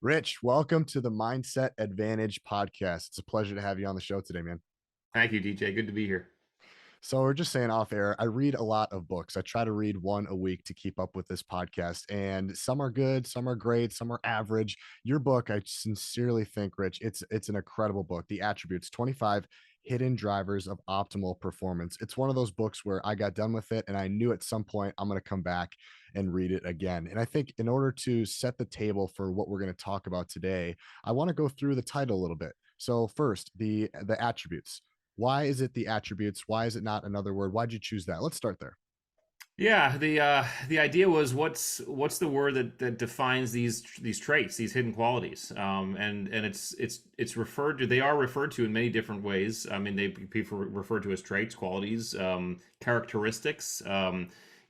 Rich, welcome to the Mindset Advantage podcast. It's a pleasure to have you on the show today, man. Thank you, DJ. Good to be here. So, we're just saying off air, I read a lot of books. I try to read one a week to keep up with this podcast, and some are good, some are great, some are average. Your book, I sincerely think, Rich, it's an incredible book. The Attributes 25 Hidden Drivers of Optimal Performance. It's one of those books where I got done with it and I knew at some point I'm going to come back and read it again. And I think in order to set the table for what we're going to talk about today, I want to go through the title a little bit. So first, the attributes. Why is it the attributes? Why is it not another word? Why'd you choose that? Let's start there. Yeah, the idea was what's the word that defines these traits, these hidden qualities, and it's referred to. They are referred to in many different ways. I mean, people refer to as traits, qualities, characteristics.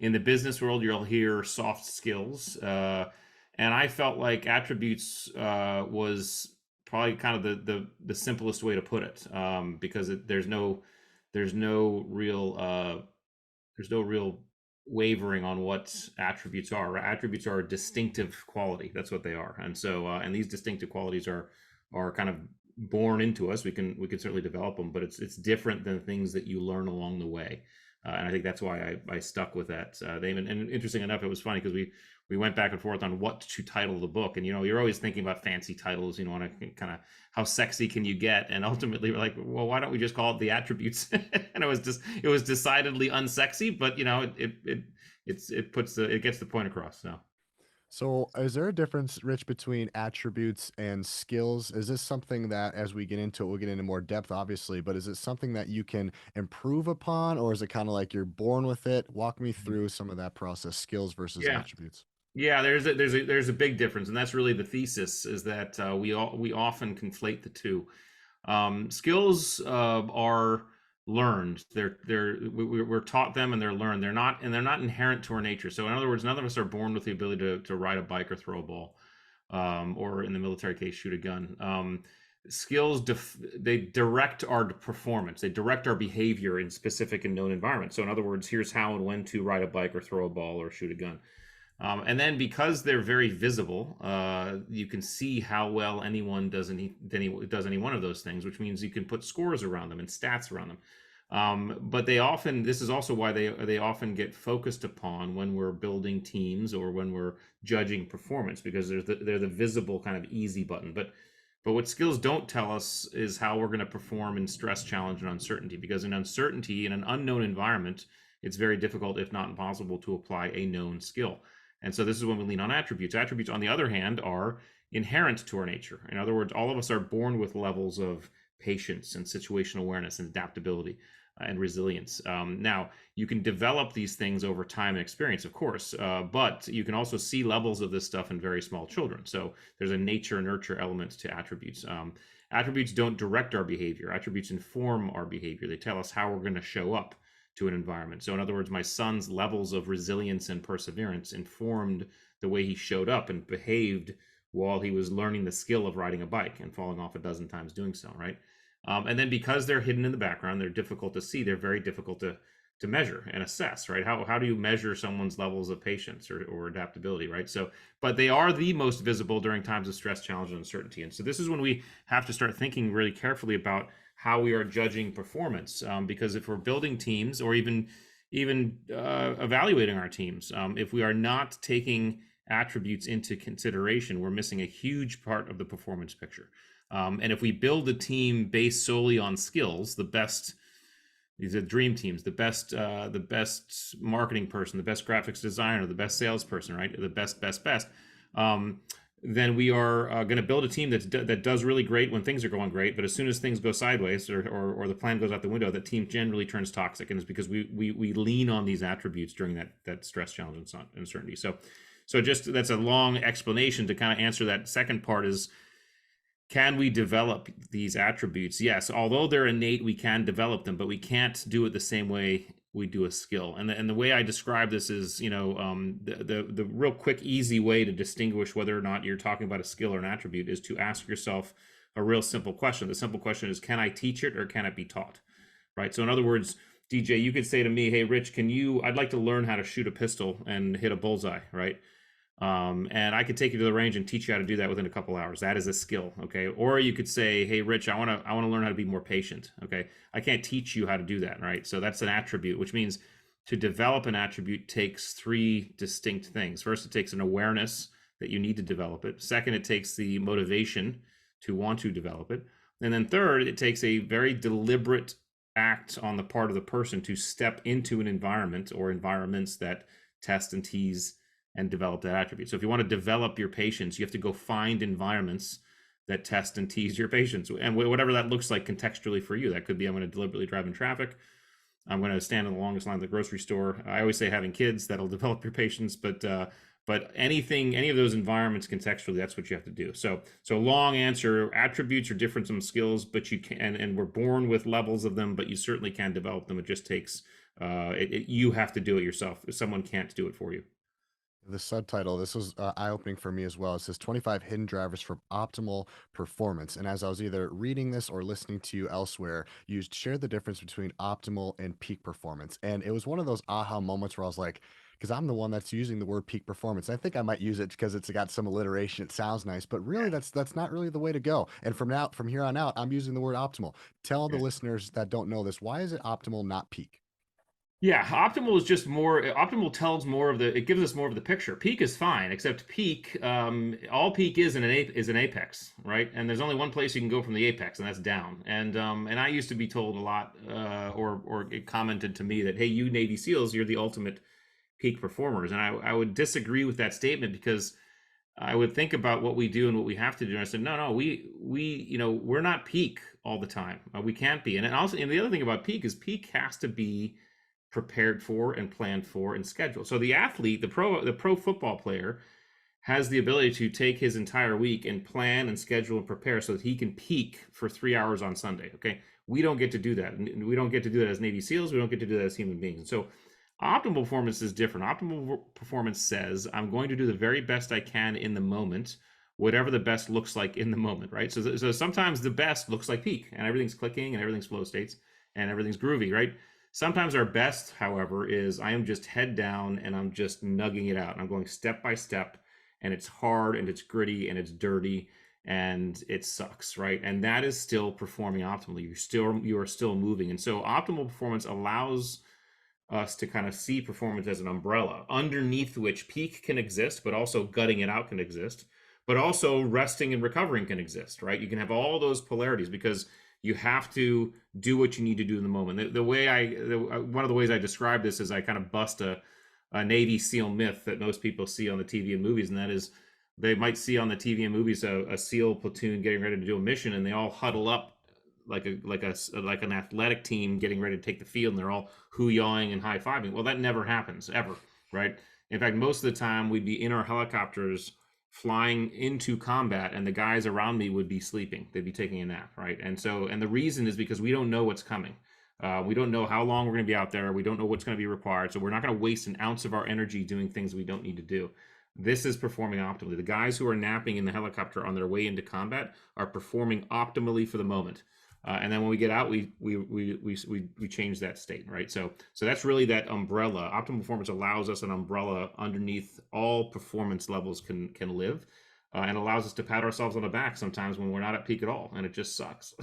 In the business world, you'll hear soft skills, and I felt like attributes was probably kind of the simplest way to put it, because there's no real there's no real wavering on what attributes are. Attributes are a distinctive quality. That's what they are. And so, and these distinctive qualities are kind of born into us. We can certainly develop them, but it's different than things that you learn along the way. And I think that's why I stuck with that name. And interesting enough, it was funny because we went back and forth on what to title the book. And you're always thinking about fancy titles. Want to kind of how sexy can you get? And ultimately, we're like, well, why don't we just call it the attributes? And it was decidedly unsexy, but it gets the point across. So. So, is there a difference, Rich, between attributes and skills? Is this something that, as we get into it, we'll get into more depth, obviously, but is it something that you can improve upon, or is it kind of like you're born with it? Walk me through some of that process, skills versus Yeah. attributes. Yeah, there's a big difference, and that's really the thesis is that we often conflate the two. Skills are learned. We're taught them and they're learned. They're not inherent to our nature. So in other words, none of us are born with the ability to ride a bike or throw a ball, or in the military case, shoot a gun. Skills they direct our performance. They direct our behavior in specific and known environments. So in other words, here's how and when to ride a bike or throw a ball or shoot a gun. And then because they're very visible, you can see how well anyone does any one of those things, which means you can put scores around them and stats around them. But this is also why they often get focused upon when we're building teams or when we're judging performance, because they're the visible kind of easy button. But what skills don't tell us is how we're going to perform in stress, challenge, and uncertainty. Because in uncertainty, in an unknown environment, it's very difficult, if not impossible, to apply a known skill. And so this is when we lean on attributes. Attributes, on the other hand, are inherent to our nature. In other words, all of us are born with levels of patience and situational awareness and adaptability and resilience. Now, you can develop these things over time and experience, of course, but you can also see levels of this stuff in very small children. So there's a nature-nurture element to attributes. Attributes don't direct our behavior. Attributes inform our behavior. They tell us how we're going to show up to an environment. So in other words, my son's levels of resilience and perseverance informed the way he showed up and behaved while he was learning the skill of riding a bike and falling off a dozen times doing so, right? And then because they're hidden in the background, they're difficult to see. They're very difficult to measure and assess, right? How do you measure someone's levels of patience or adaptability, right? So, but they are the most visible during times of stress, challenge, and uncertainty. And so this is when we have to start thinking really carefully about how we are judging performance, because if we're building teams or even evaluating our teams, if we are not taking attributes into consideration, we're missing a huge part of the performance picture. And if we build a team based solely on skills, these are dream teams, the best marketing person, the best graphics designer, the best salesperson, right? The best. Then we are going to build a team that does really great when things are going great, but as soon as things go sideways or the plan goes out the window, that team generally turns toxic, and it's because we lean on these attributes during that stress, challenge, and uncertainty. So just that's a long explanation to kind of answer that second part is, can we develop these attributes? Yes, although they're innate, we can develop them, but we can't do it the same way we do a skill. And the way I describe this is, the real quick, easy way to distinguish whether or not you're talking about a skill or an attribute is to ask yourself a real simple question. The simple question is, can I teach it or can it be taught? Right? So in other words, DJ, you could say to me, hey, Rich, I'd like to learn how to shoot a pistol and hit a bullseye, right? And I could take you to the range and teach you how to do that within a couple hours. That is a skill, okay? Or you could say, hey, Rich, I want to learn how to be more patient, okay? I can't teach you how to do that, right? So that's an attribute, which means to develop an attribute takes three distinct things. First, it takes an awareness that you need to develop it. Second, it takes the motivation to want to develop it. And then third, it takes a very deliberate act on the part of the person to step into an environment or environments that test and tease and develop that attribute. So if you want to develop your patience, you have to go find environments that test and tease your patience, and whatever that looks like contextually for you. That could be, I'm going to deliberately drive in traffic. I'm going to stand in the longest line at the grocery store. I always say having kids, that'll develop your patience, but anything, any of those environments contextually, that's what you have to do. So long answer, attributes are different from skills, but you can, and we're born with levels of them, but you certainly can develop them. It just takes, you have to do it yourself. Someone can't do it for you. The subtitle, this was eye-opening for me as well. It says 25 hidden drivers for optimal performance. And as I was either reading this or listening to you elsewhere, you shared the difference between optimal and peak performance. And it was one of those aha moments where I was like, because I'm the one that's using the word peak performance. I think I might use it because it's got some alliteration. It sounds nice, but really that's not really the way to go. And from here on out, I'm using the word optimal. Tell the Yeah. listeners that don't know this, why is it optimal, not peak? Yeah, optimal is just more. Optimal tells more of the. It gives us more of the picture. Peak is fine, except peak. All peak is is an apex, right? And there's only one place you can go from the apex, and that's down. And I used to be told a lot, or it commented to me that, hey, you Navy SEALs, you're the ultimate peak performers, and I would disagree with that statement because I would think about what we do and what we have to do. And I said, no, we're not peak all the time. We can't be. And also, and the other thing about peak has to be prepared for and planned for and scheduled. So the athlete, the pro football player has the ability to take his entire week and plan and schedule and prepare so that he can peak for 3 hours on Sunday. Okay. We don't get to do that. And we don't get to do that as Navy SEALs. We don't get to do that as human beings. And so optimal performance is different. Optimal performance says, I'm going to do the very best I can in the moment, whatever the best looks like in the moment, right? So sometimes the best looks like peak and everything's clicking and everything's flow states and everything's groovy, right? Sometimes our best, however, is I am just head down and I'm just nugging it out. And I'm going step by step, and it's hard and it's gritty and it's dirty and it sucks, right? And that is still performing optimally. You are still moving. And so optimal performance allows us to kind of see performance as an umbrella underneath which peak can exist, but also gutting it out can exist, but also resting and recovering can exist, right? You can have all those polarities because you have to do what you need to do in the moment. One of the ways I describe this is I kind of bust a Navy SEAL myth that most people see on the TV and movies, and that is they might see on the TV and movies a SEAL platoon getting ready to do a mission, and they all huddle up like an athletic team getting ready to take the field, and they're all hoo-yawing and high-fiving. Well, that never happens ever, right? In fact, most of the time we'd be in our helicopters flying into combat, and the guys around me would be sleeping. They'd be taking a nap, right? And the reason is because we don't know what's coming. We don't know how long we're going to be out there. We don't know what's going to be required. So we're not going to waste an ounce of our energy doing things we don't need to do. This is performing optimally. The guys who are napping in the helicopter on their way into combat are performing optimally for the moment. And then when we get out, we change that state, right? So that's really that umbrella. Optimal performance allows us an umbrella underneath all performance levels can live, and allows us to pat ourselves on the back sometimes when we're not at peak at all, and it just sucks.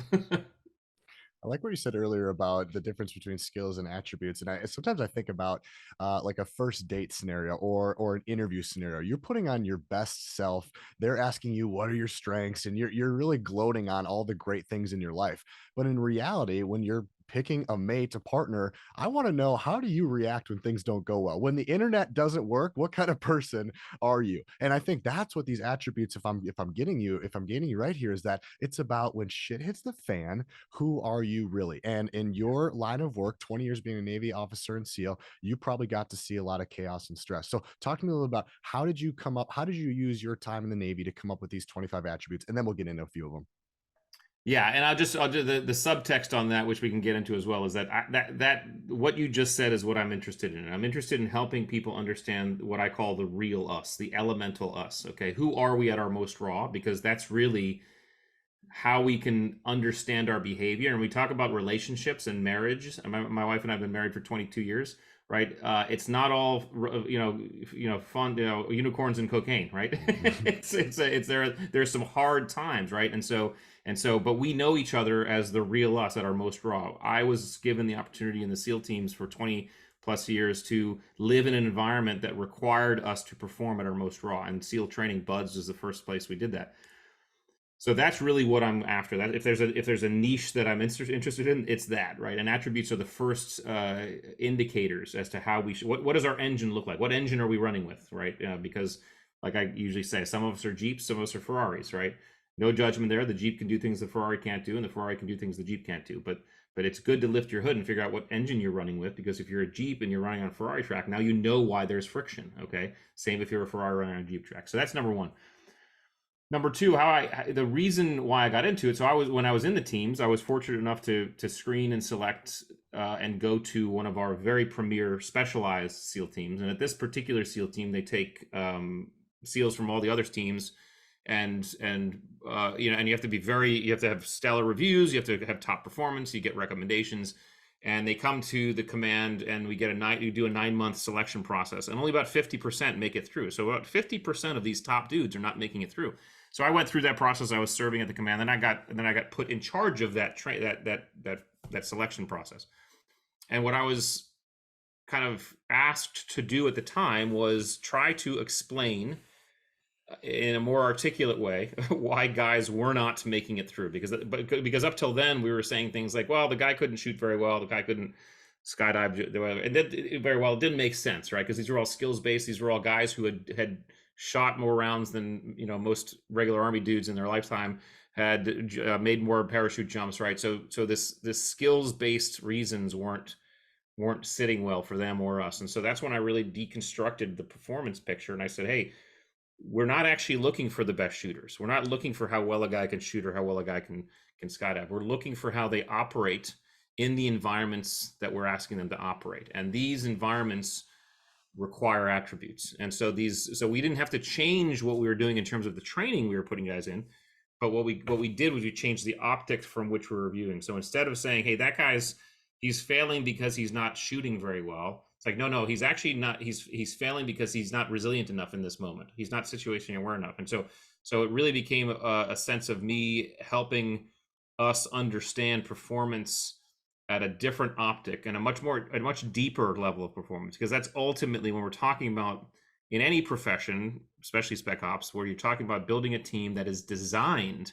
I like what you said earlier about the difference between skills and attributes, and I sometimes I think about like a first date scenario or an interview scenario. You're putting on your best self. They're asking you what are your strengths, and you're really gloating on all the great things in your life. But in reality, when you're picking a mate, a partner, I want to know, how do you react when things don't go well? When the internet doesn't work, what kind of person are you? And I think that's what these attributes, if I'm getting you right here, is that it's about when shit hits the fan, who are you really? And in your line of work, 20 years being a Navy officer and SEAL, you probably got to see a lot of chaos and stress. So talk to me a little about, how did you use your time in the Navy to come up with these 25 attributes? And then we'll get into a few of them. Yeah, and I'll do the subtext on that, which we can get into as well, is that that what you just said is what I'm interested in. I'm interested in helping people understand what I call the real us, the elemental us. Okay, who are we at our most raw? Because that's really how we can understand our behavior. And we talk about relationships and marriage. My wife and I have been married for 22 years. right? It's not all fun, unicorns and cocaine, right? It's there's some hard times, right? But we know each other as the real us at our most raw. I was given the opportunity in the SEAL teams for 20 plus years to live in an environment that required us to perform at our most raw, and SEAL training, Buds, was the first place we did that. So that's really what I'm after. That if there's a niche that I'm interested in, it's that, right? And attributes are the first indicators as to how we should. What does our engine look like? What engine are we running with, right? Because, like I usually say, some of us are Jeeps, some of us are Ferraris, right? No judgment there. The Jeep can do things the Ferrari can't do, and the Ferrari can do things the Jeep can't do. But it's good to lift your hood and figure out what engine you're running with, because if you're a Jeep and you're running on a Ferrari track, now you know why there's friction. Okay, same if you're a Ferrari running on a Jeep track. So that's number one. Number two, the reason why I got into it. So when I was in the teams, I was fortunate enough to screen and select and go to one of our very premier specialized SEAL teams. And at this particular SEAL team, they take SEALs from all the other teams, and you have to have stellar reviews, you have to have top performance, you get recommendations, and they come to the command, and we do a 9-month selection process, and only about 50% make it through. So about 50% of these top dudes are not making it through. So I went through that process. I was serving at the command, then I got put in charge of that selection process. And what I was kind of asked to do at the time was try to explain in a more articulate way why guys were not making it through, because up till then we were saying things like, well, the guy couldn't shoot very well, the guy couldn't skydive, and that very well, it didn't make sense, right? Because these were all skills based. These were all guys who had shot more rounds than most regular Army dudes in their lifetime, had made more parachute jumps, right? So this skills based reasons weren't sitting well for them or us. And so that's when I really deconstructed the performance picture, and I said, hey, we're not actually looking for the best shooters. We're not looking for how well a guy can shoot or how well a guy can skydive. We're looking for how they operate in the environments that we're asking them to operate. And these environments require attributes. And so we didn't have to change what we were doing in terms of the training we were putting guys in, but what we did was we changed the optics from which we're reviewing. So instead of saying, hey, that he's failing because he's not shooting very well, it's like, no, he's actually not. He's failing because he's not resilient enough in this moment. He's not situation aware enough. And so it really became a sense of me helping us understand performance at a different optic and a much deeper level of performance, because that's ultimately when we're talking about in any profession, especially spec ops, where you're talking about building a team that is designed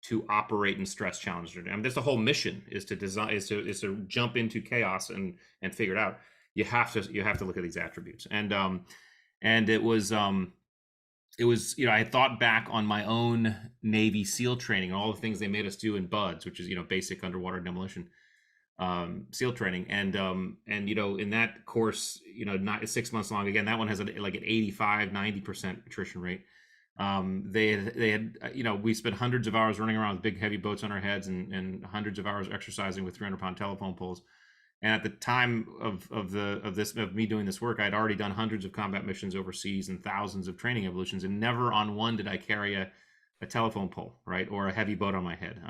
to operate in stress challenges. I mean, that's the whole mission, is to jump into chaos and figure it out. You have to look at these attributes. And it was I thought back on my own Navy SEAL training, all the things they made us do in BUDS, which is basic underwater demolition SEAL training, and in that course, not 6 months long. Again, that one has like an 85-90% attrition rate. They had we spent hundreds of hours running around with big heavy boats on our heads, and hundreds of hours exercising with 300-pound telephone poles. And at the time of me doing this work, I'd already done hundreds of combat missions overseas and thousands of training evolutions, and never on one did I carry a telephone pole, right, or a heavy boat on my head.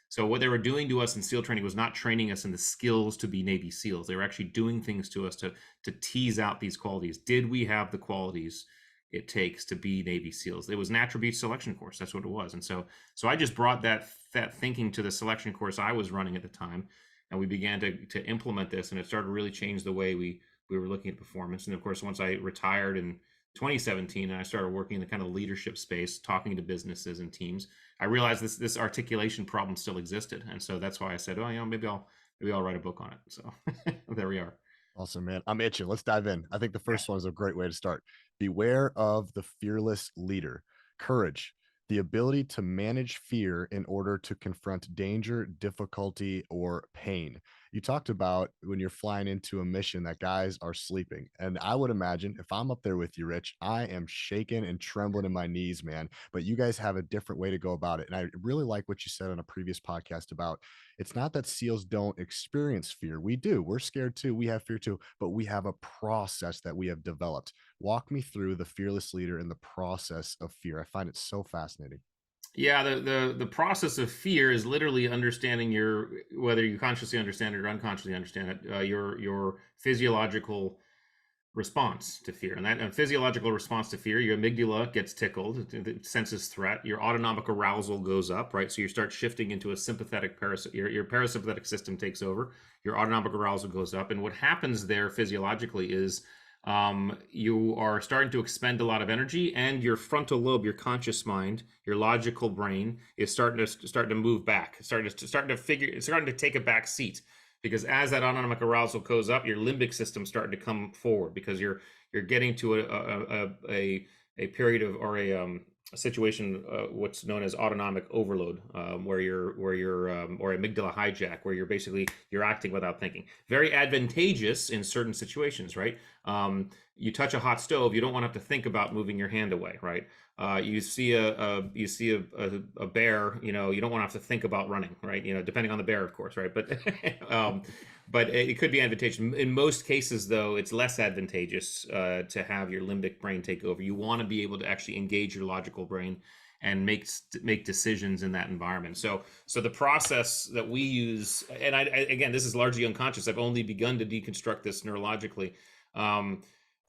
So what they were doing to us in SEAL training was not training us in the skills to be Navy SEALs. They were actually doing things to us to tease out these qualities. Did we have the qualities it takes to be Navy SEALs? It was an attribute selection course. That's what it was. And so I just brought that thinking to the selection course I was running at the time, and we began to implement this, and it started to really change the way we were looking at performance. And of course, once I retired in 2017 and I started working in the kind of leadership space, talking to businesses and teams, I realized this articulation problem still existed. And so that's why I said, oh, maybe I'll write a book on it. So there we are. Awesome, man. I'm itching. Let's dive in. I think the first one is a great way to start. Beware of the fearless leader. Courage, the ability to manage fear in order to confront danger, difficulty, or pain. You talked about when you're flying into a mission that guys are sleeping. And I would imagine if I'm up there with you, Rich, I am shaking and trembling in my knees, man. But you guys have a different way to go about it. And I really like what you said on a previous podcast about it's not that SEALs don't experience fear. We do. We're scared too. We have fear too, but we have a process that we have developed. Walk me through the fearless leader and the process of fear. I find it so fascinating. Yeah, the process of fear is literally understanding your, whether you consciously understand it or unconsciously understand it, your physiological response to fear. And that a physiological response to fear, your amygdala gets tickled, it senses threat, your autonomic arousal goes up, right? So you start shifting into a sympathetic your parasympathetic system takes over, your autonomic arousal goes up. And what happens there physiologically is you are starting to expend a lot of energy, and your frontal lobe, your conscious mind, your logical brain is starting to move back, starting to take a back seat, because as that autonomic arousal goes up, your limbic system starting to come forward, because you're getting to a period of, or a situation, what's known as autonomic overload, or amygdala hijack, where you're acting without thinking. Very advantageous in certain situations, right? You touch a hot stove, you don't want to have to think about moving your hand away, right? You see a bear, you know, you don't want to have to think about running, right? You know, depending on the bear, of course, right? But it could be advantageous. In most cases, though, it's less advantageous to have your limbic brain take over. You want to be able to actually engage your logical brain and make decisions in that environment. So the process that we use, and again, this is largely unconscious. I've only begun to deconstruct this neurologically.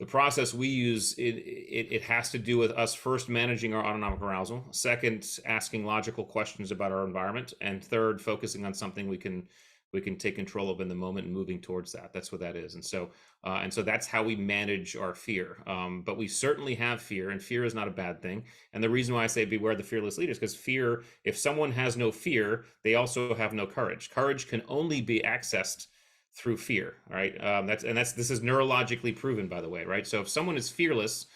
The process we use, it has to do with us first managing our autonomic arousal, second asking logical questions about our environment, and third focusing on something we can take control of in the moment and moving towards that. That's what that is. And so that's how we manage our fear. But we certainly have fear, and fear is not a bad thing. And the reason why I say beware the fearless leaders, because fear, if someone has no fear, they also have no courage. Courage can only be accessed through fear, right? This is neurologically proven, by the way, right? So if someone is fearless,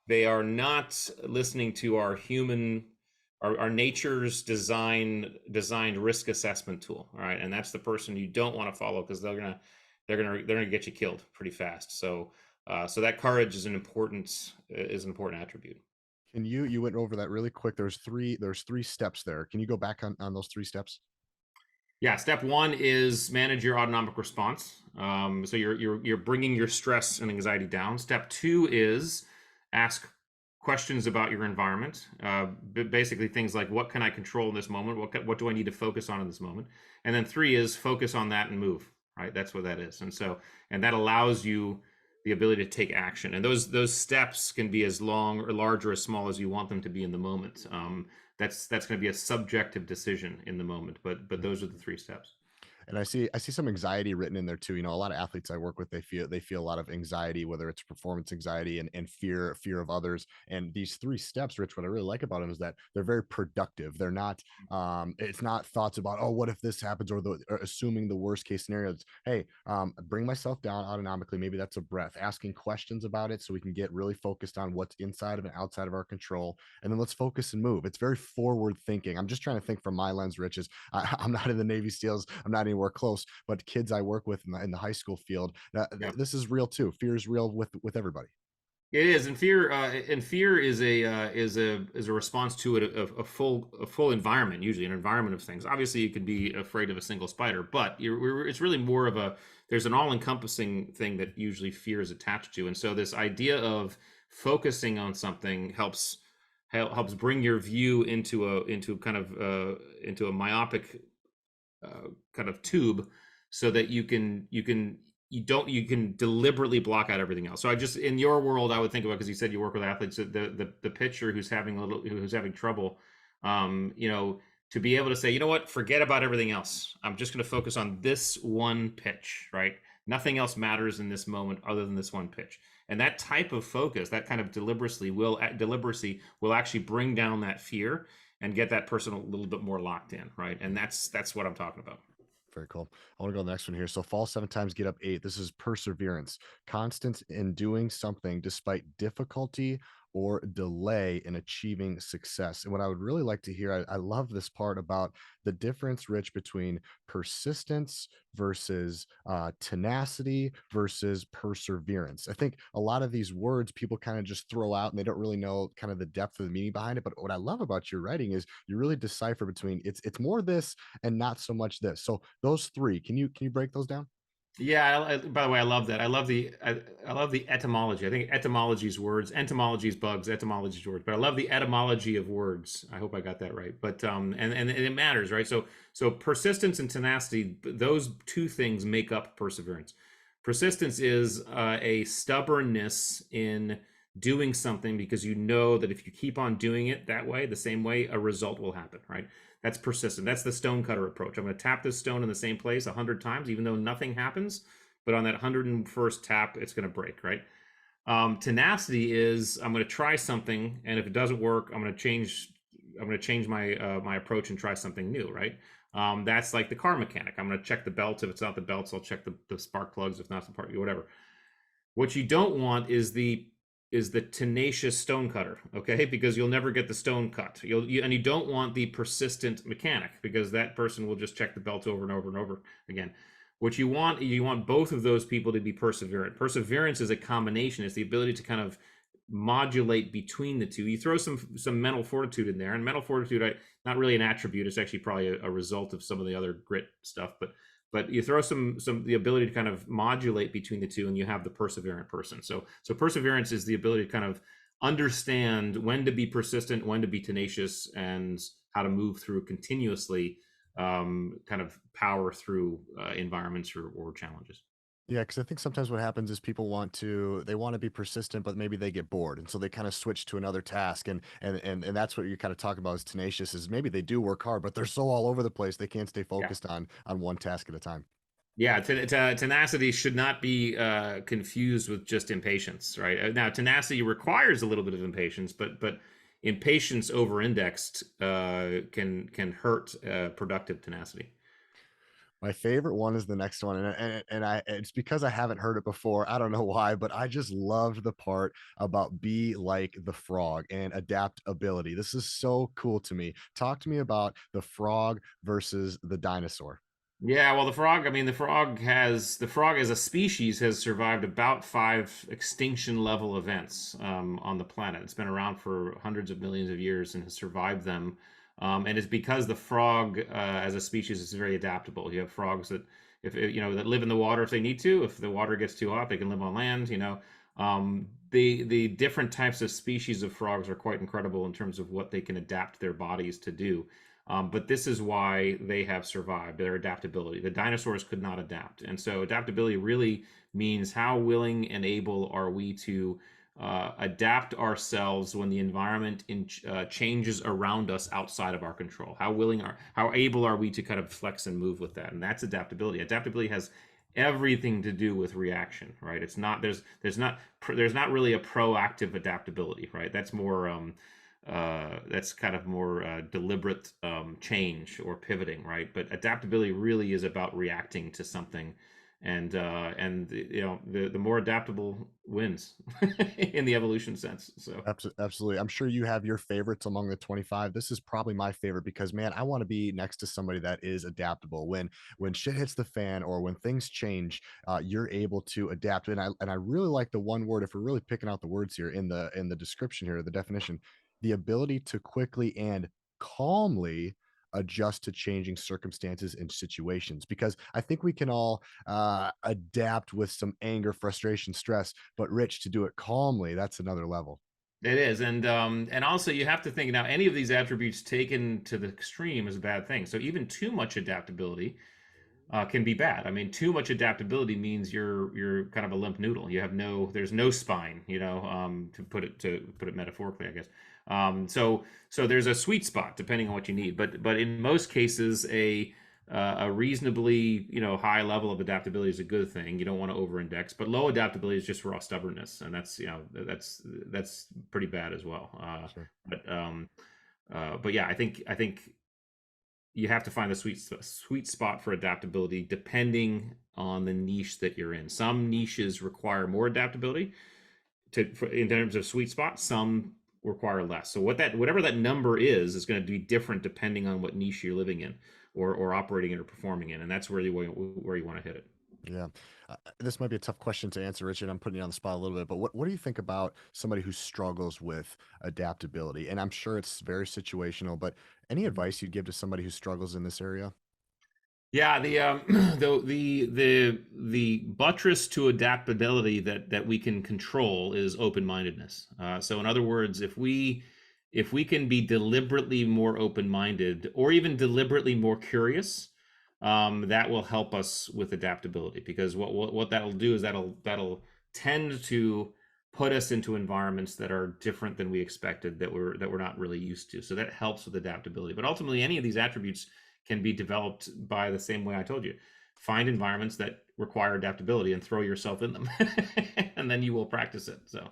they are not listening to our nature's designed risk assessment tool, all right? And that's the person you don't want to follow, because they're gonna get you killed pretty fast. So that courage is an important attribute. Can you went over that really quick. There's three steps there. Can you go back on those three steps? Yeah, step one is manage your autonomic response. So you're bringing your stress and anxiety down. Step two is ask questions about your environment. Basically, things like, what can I control in this moment? What do I need to focus on in this moment? And then three is focus on that and move. Right, that's what that is. And that allows you the ability to take action. And those steps can be as long or large or as small as you want them to be in the moment. That's going to be a subjective decision in the moment, but those are the three steps. And I see some anxiety written in there too. You know, a lot of athletes I work with, they feel a lot of anxiety, whether it's performance anxiety and fear of others. And these three steps, Rich, what I really like about them is that they're very productive. They're not it's not thoughts about, oh, what if this happens, or assuming the worst case scenario. It's, hey, bring myself down autonomically. Maybe that's a breath, asking questions about it so we can get really focused on what's inside of and outside of our control. And then let's focus and move. It's very forward thinking. I'm just trying to think from my lens, Rich. I'm not in the Navy SEALs. I'm not anywhere close, but kids I work with in the high school field, Yeah. this is real too. Fear is real with everybody. It is, and fear is a response to a full environment, usually an environment of things. Obviously, you could be afraid of a single spider, but it's really more of there's an all-encompassing thing that usually fear is attached to. And so this idea of focusing on something helps bring your view into a myopic kind of tube, so that you can deliberately block out everything else. So I just, in your world, I would think about, because you said you work with athletes, the pitcher who's having trouble, you know, to be able to say, you know what, forget about everything else. I'm just going to focus on this one pitch, right? Nothing else matters in this moment other than this one pitch. And that type of focus, that kind of deliberacy will actually bring down that fear and get that person a little bit more locked in, right? And that's what I'm talking about. Very cool. I want to go to the next one here. So fall 7 times, get up 8. This is perseverance, constant in doing something despite difficulty or delay in achieving success. And what I would really like to hear, I love this part about the difference, Rich, between persistence versus tenacity versus perseverance. I think a lot of these words people kind of just throw out and they don't really know kind of the depth of the meaning behind it. But what I love about your writing is you really decipher between it's more this and not so much this. So those three, can you break those down? Yeah, by the way, I love that. I love the etymology. I think etymology is words, entomology is bugs, etymology is words. But I love the etymology of words. I hope I got that right. But and it matters, right? So persistence and tenacity, those two things make up perseverance. Persistence is a stubbornness in doing something because you know that if you keep on doing it that way, the same way, a result will happen, right? That's persistent. That's the stonecutter approach. I'm going to tap this stone in the same place 100 times, even though nothing happens. But on that 101st tap, it's going to break, right? Tenacity is I'm going to try something, and if it doesn't work, I'm going to change. I'm going to change my approach and try something new, right? That's like the car mechanic. I'm going to check the belts. If it's not the belts, I'll check the spark plugs. If not the part, whatever. What you don't want is the tenacious stonecutter, okay? Because you'll never get the stone cut. And you don't want the persistent mechanic because that person will just check the belt over and over and over again. What you want both of those people to be perseverant. Perseverance is a combination. It's the ability to kind of modulate between the two. You throw some mental fortitude in there, and mental fortitude, not really an attribute. It's actually probably a result of some of the other grit stuff, but you throw some the ability to kind of modulate between the two, and you have the perseverant person. So perseverance is the ability to kind of understand when to be persistent, when to be tenacious, and how to move through continuously, kind of power through environments or challenges. Yeah, because I think sometimes what happens is people they want to be persistent, but maybe they get bored, and so they kind of switch to another task, and that's what you kind of talk about is tenacious. Is maybe they do work hard, but they're so all over the place they can't stay Yeah. focused on one task at a time. Yeah, tenacity should not be confused with just impatience, right? Now, tenacity requires a little bit of impatience, but impatience over-indexed can hurt productive tenacity. My favorite one is the next one, and it's because I haven't heard it before. I don't know why, but I just loved the part about be like the frog and adaptability. This is so cool to me. Talk to me about the frog versus the dinosaur. Yeah, well, the frog. I mean, the frog as a species has survived about five extinction level events on the planet. It's been around for hundreds of millions of years and has survived them. And it's because the frog as a species is very adaptable. You have frogs that if that live in the water if they need to. If the water gets too hot, they can live on land. The different types of species of frogs are quite incredible in terms of what they can adapt their bodies to do. But this is why they have survived, their adaptability. The dinosaurs could not adapt. And so adaptability really means how willing and able are we to adapt ourselves when the environment changes around us outside of our control. How able are we to kind of flex and move with that? And that's adaptability. Adaptability has everything to do with reaction, right? It's not there's not really a proactive adaptability, right? That's kind of more deliberate change or pivoting, right? But adaptability really is about reacting to something, and the more adaptable wins in the evolution sense. So Absolutely. I'm sure you have your favorites among the 25. This is probably my favorite because man, I want to be next to somebody that is adaptable. When shit hits the fan or when things change, you're able to adapt. And I really like the one word if we're really picking out the words here in the description here, the definition, the ability to quickly and calmly adjust to changing circumstances and situations because I think we can all adapt with some anger, frustration, stress, but Rich, to do it calmly, that's another level. it is, and also you have to think now. Any of these attributes taken to the extreme is a bad thing. So even too much adaptability can be bad. I mean, too much adaptability means you're kind of a limp noodle. There's no spine, to put it metaphorically, I guess. So there's a sweet spot depending on what you need, but in most cases, a reasonably high level of adaptability is a good thing. You don't want to over-index, but low adaptability is just raw stubbornness, and that's pretty bad as well. Sure. But yeah, I think you have to find the sweet spot for adaptability depending on the niche that you're in. Some niches require more adaptability in terms of sweet spot. Some require less. So whatever that number is going to be different depending on what niche you're living in or operating in or performing in, and that's where you want to hit it. Yeah. This might be a tough question to answer, Richard. I'm putting you on the spot a little bit, but what do you think about somebody who struggles with adaptability? And I'm sure it's very situational, but any Mhm. advice you'd give to somebody who struggles in this area? Yeah, the the buttress to adaptability that we can control is open-mindedness. So in other words, if we can be deliberately more open-minded or even deliberately more curious, that will help us with adaptability. Because what that'll do is that'll tend to put us into environments that are different than we expected, that we're not really used to. So that helps with adaptability. But ultimately, any of these attributes can be developed by the same way I told you. Find environments that require adaptability and throw yourself in them, and then you will practice it. So,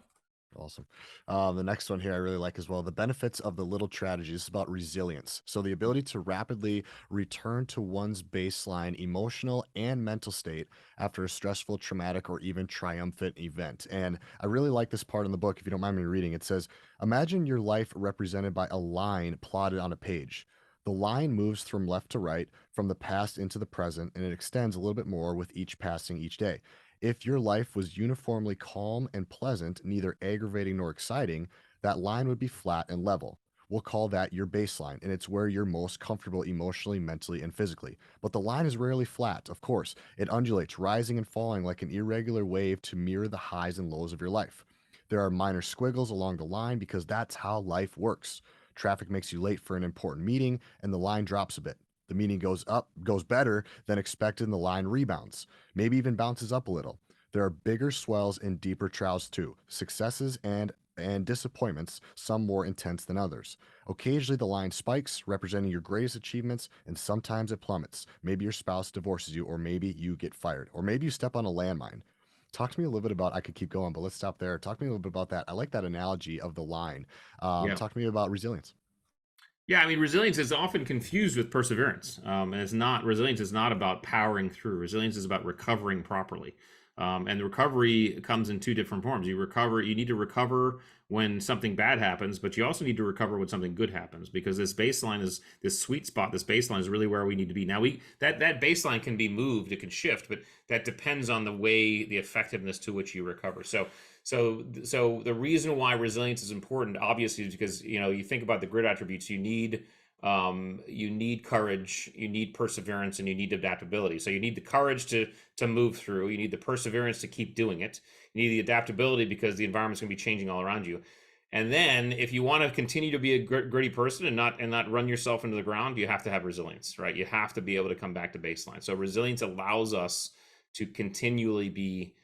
Awesome. The next one here I really like as well. The benefits of the little strategies is about resilience. So the ability to rapidly return to one's baseline emotional and mental state after a stressful, traumatic, or even triumphant event. And I really like this part in the book. If you don't mind me reading, it says, imagine your life represented by a line plotted on a page. The line moves from left to right, from the past into the present, and it extends a little bit more with each passing each day. If your life was uniformly calm and pleasant, neither aggravating nor exciting, that line would be flat and level. We'll call that your baseline, and it's where you're most comfortable emotionally, mentally, and physically. But the line is rarely flat, of course. It undulates, rising and falling like an irregular wave to mirror the highs and lows of your life. There are minor squiggles along the line because that's how life works. Traffic makes you late for an important meeting, and the line drops a bit. The meeting goes up, goes better than expected, and the line rebounds, maybe even bounces up a little. There are bigger swells and deeper troughs too, successes and disappointments, some more intense than others. Occasionally the line spikes, representing your greatest achievements, and sometimes it plummets. Maybe your spouse divorces you, or maybe you get fired, or maybe you step on a landmine. Talk to me a little bit about, I could keep going, but let's stop there. Talk to me a little bit about that. I like that analogy of the line. yeah. Talk to me about resilience. Yeah, I mean, resilience is often confused with perseverance, and it's not. Resilience is not about powering through. Resilience is about recovering properly, and the recovery comes in two different forms. You recover. You need to recover when something bad happens, but you also need to recover when something good happens, because this baseline is this sweet spot. This baseline is really where we need to be. Now, we that baseline can be moved. It can shift, but that depends on the way, the effectiveness to which you recover. So the reason why resilience is important, obviously, is because you think about the grit attributes. You need courage, you need perseverance, and you need adaptability. So you need the courage to move through. You need the perseverance to keep doing it. You need the adaptability because the environment's going to be changing all around you. And then, if you want to continue to be a gritty person and not run yourself into the ground, you have to have resilience, right? You have to be able to come back to baseline. So resilience allows us to continually be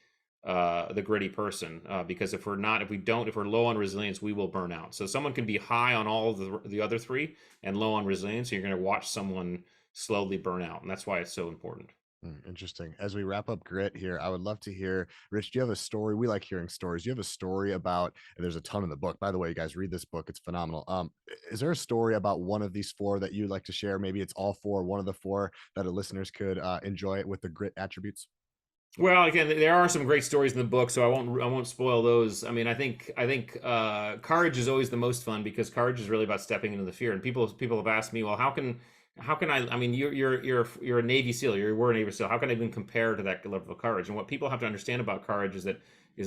the gritty person, because if we're low on resilience, we will burn out. So someone can be high on all of the other three and low on resilience. You're going to watch someone slowly burn out, and that's why it's so important. Interesting. As we wrap up grit here, I would love to hear, Rich, do you have a story? We like hearing stories. Do you have a story about, and there's a ton in the book. By the way, you guys read this book. It's phenomenal. Is there a story about one of these four that you'd like to share? Maybe it's all four, one of the four that the listeners could enjoy it with the grit attributes. Well, again, there are some great stories in the book, so I won't spoil those. I mean, I think courage is always the most fun, because courage is really about stepping into the fear. And people have asked me, well, how can I? I mean, you're a Navy SEAL. You were a Navy SEAL. How can I even compare to that level of courage? And what people have to understand about courage is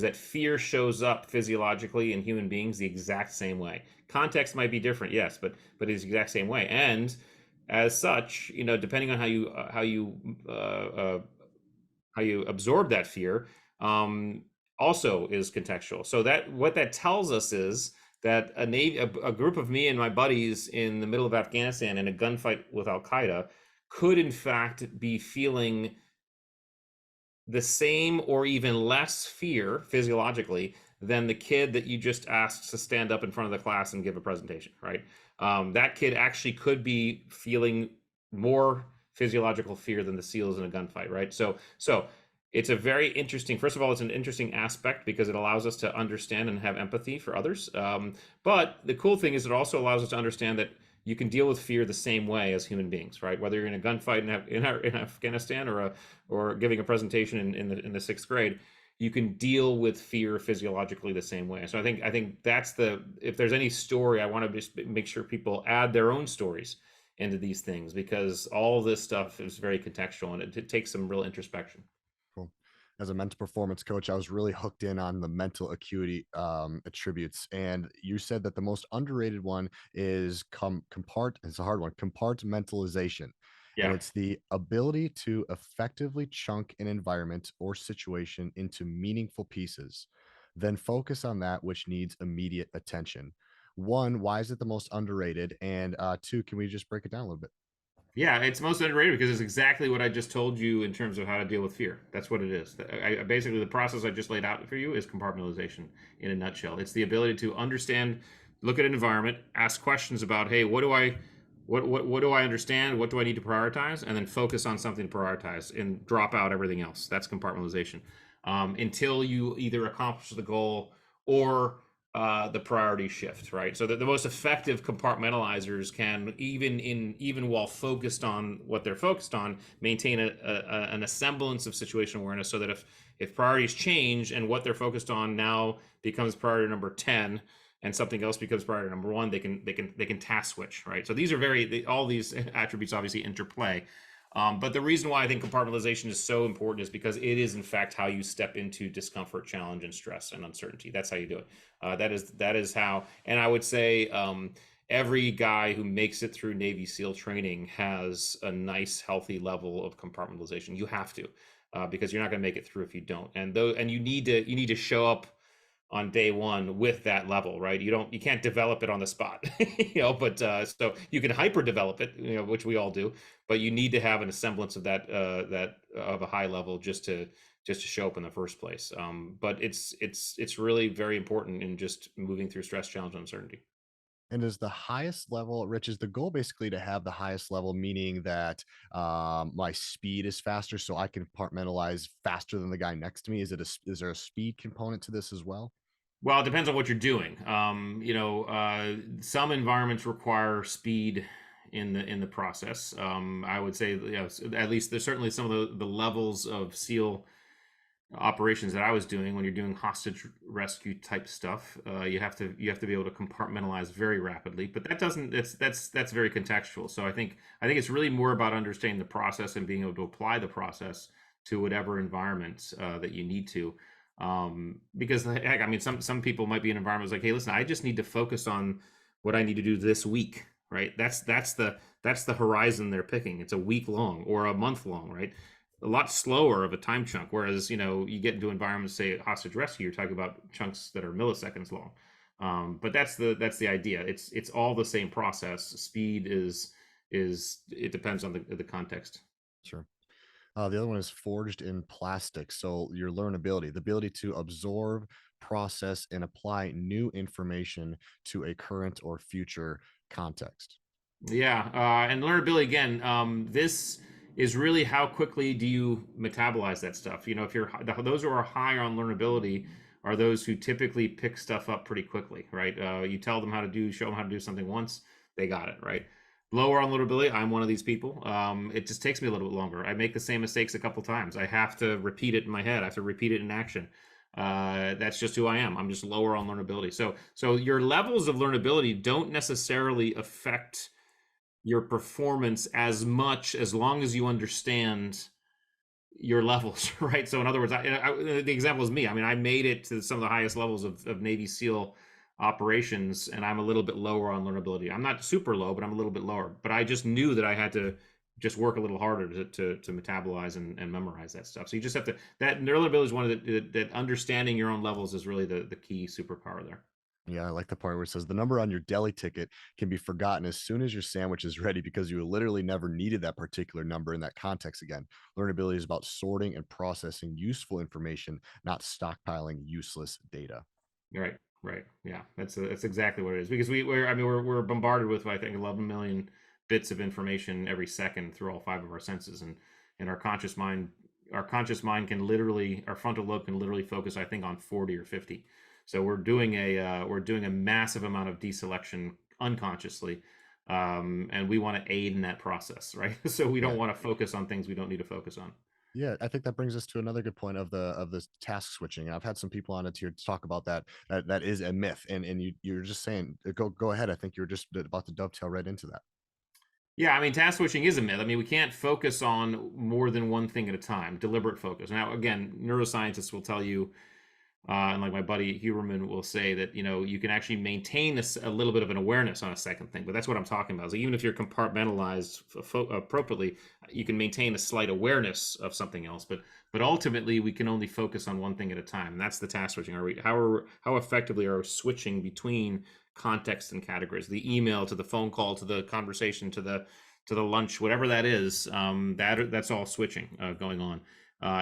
that fear shows up physiologically in human beings the exact same way. Context might be different, yes, but it's the exact same way. And as such, depending on how you absorb that fear, also is contextual. So that what that tells us is that a group of me and my buddies in the middle of Afghanistan in a gunfight with Al Qaeda could in fact be feeling the same or even less fear physiologically than the kid that you just asked to stand up in front of the class and give a presentation, right? That kid actually could be feeling more physiological fear than the SEALs in a gunfight, right? So it's a very interesting. First of all, it's an interesting aspect because it allows us to understand and have empathy for others. But the cool thing is it also allows us to understand that you can deal with fear the same way as human beings, right? Whether you're in a gunfight in Afghanistan or giving a presentation in the sixth grade, you can deal with fear physiologically the same way. So I think that's if there's any story, I want to just make sure people add their own stories into these things, because all this stuff is very contextual and it takes some real introspection. Cool. As a mental performance coach, I was really hooked in on the mental acuity attributes, and you said that the most underrated one is it's a hard one, compartmentalization. and Yeah. it's the ability to effectively chunk an environment or situation into meaningful pieces, then focus on that which needs immediate attention. One, why is it the most underrated? And two, can we just break it down a little bit? Yeah, it's most underrated because it's exactly what I just told you in terms of how to deal with fear. That's what it is. Basically, the process I just laid out for you is compartmentalization in a nutshell. It's the ability to understand, look at an environment, ask questions about, hey, what do I understand? What do I need to prioritize? And then focus on something to prioritize and drop out everything else. That's compartmentalization. Until you either accomplish the goal or the priority shift, right? So that the most effective compartmentalizers can, even while focused on what they're focused on, maintain a semblance of situation awareness, so that if priorities change and what they're focused on now becomes priority number 10 and something else becomes priority number 1, they can task switch, right? So these are all these attributes obviously interplay. But the reason why I think compartmentalization is so important is because it is, in fact, how you step into discomfort, challenge, and stress and uncertainty. That's how you do it. That is how. And I would say every guy who makes it through Navy SEAL training has a nice, healthy level of compartmentalization. You have to, because you're not going to make it through if you don't. And you need to show up on day one with that level, right? You can't develop it on the spot, but so you can hyper develop it, which we all do, but you need to have an semblance of that of a high level just to show up in the first place. But it's really very important in just moving through stress, challenge, and uncertainty. And is the highest level, Rich, is the goal basically to have the highest level, meaning that my speed is faster so I can compartmentalize faster than the guy next to me? Is there a speed component to this as well? Well, it depends on what you're doing. Some environments require speed in the process. I would say, at least there's certainly some of the levels of SEAL operations that I was doing. When you're doing hostage rescue type stuff, you have to be able to compartmentalize very rapidly. But that doesn't that's very contextual. So I think it's really more about understanding the process and being able to apply the process to whatever environment that you need to. Because heck, I mean, some people might be in environments like, hey, listen, I just need to focus on what I need to do this week, right? That's the horizon they're picking. It's a week long or a month long, right? A lot slower of a time chunk. Whereas, you get into environments, say hostage rescue, you're talking about chunks that are milliseconds long. But that's the idea. It's all the same process. Speed is it depends on the context. Sure. The other one is forged in plastic. So your learnability, the ability to absorb, process, and apply new information to a current or future context. Yeah, and learnability again. This is really how quickly do you metabolize that stuff. If those who are high on learnability are those who typically pick stuff up pretty quickly, right? You tell them show them how to do something once, they got it, right? Lower on learnability, I'm one of these people. It just takes me a little bit longer. I make the same mistakes a couple times. I have to repeat it in my head. I have to repeat it in action. That's just who I am. I'm just lower on learnability. So your levels of learnability don't necessarily affect your performance as much, as long as you understand your levels, right? So in other words, the example is me. I mean, I made it to some of the highest levels of Navy SEAL operations, and I'm a little bit lower on learnability. I'm not super low, but I'm a little bit lower. But I just knew that I had to just work a little harder to metabolize and memorize that stuff. So you just have to, that learnability is one of that understanding your own levels is really the key superpower there. Yeah, I like the part where it says the number on your deli ticket can be forgotten as soon as your sandwich is ready because you literally never needed that particular number in that context again. Learnability is about sorting and processing useful information, not stockpiling useless data. Right, right. Yeah, that's exactly what it is. Because we're bombarded with, I think, 11 million bits of information every second through all five of our senses, and our conscious mind our frontal lobe can literally focus, I think, on 40 or 50. So we're doing a massive amount of deselection unconsciously, and we want to aid in that process, right? So we don't Yeah. want to focus on things we don't need to focus on. Yeah, I think that brings us to another good point of this task switching. I've had some people on it here to talk about that. That is a myth, and you're just saying go ahead. I think you're just about to dovetail right into that. Yeah, I mean, task switching is a myth. I mean, we can't focus on more than one thing at a time, deliberate focus. Now, again, neuroscientists will tell you And like my buddy Huberman will say that, you can actually maintain a little bit of an awareness on a second thing, but that's what I'm talking about. So even if you're compartmentalized appropriately, you can maintain a slight awareness of something else, but ultimately we can only focus on one thing at a time. And that's the task switching. How effectively are we switching between context and categories, the email to the phone call, to the conversation, to the lunch, whatever that is, that's all switching going on.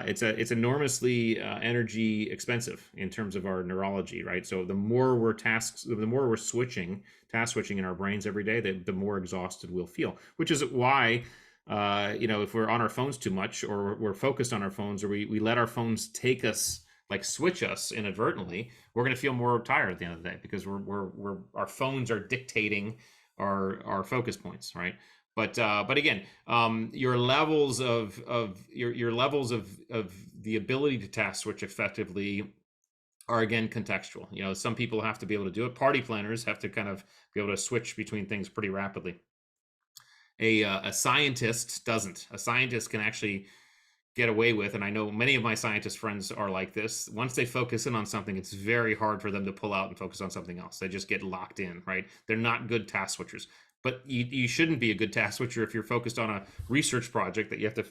It's enormously energy expensive in terms of our neurology, right? So the more we're task switching in our brains every day, the more exhausted we'll feel. Which is why, if we're on our phones too much, or we're focused on our phones, or we let our phones take us, like switch us inadvertently, we're going to feel more tired at the end of the day, because our phones are dictating our focus points, right? But again, your levels of the ability to task switch effectively are, again, contextual. Some people have to be able to do it. Party planners have to kind of be able to switch between things pretty rapidly. A scientist doesn't. A scientist can actually get away with, and I know many of my scientist friends are like this. Once they focus in on something, it's very hard for them to pull out and focus on something else. They just get locked in, right? They're not good task switchers. But you shouldn't be a good task switcher if you're focused on a research project that you have to,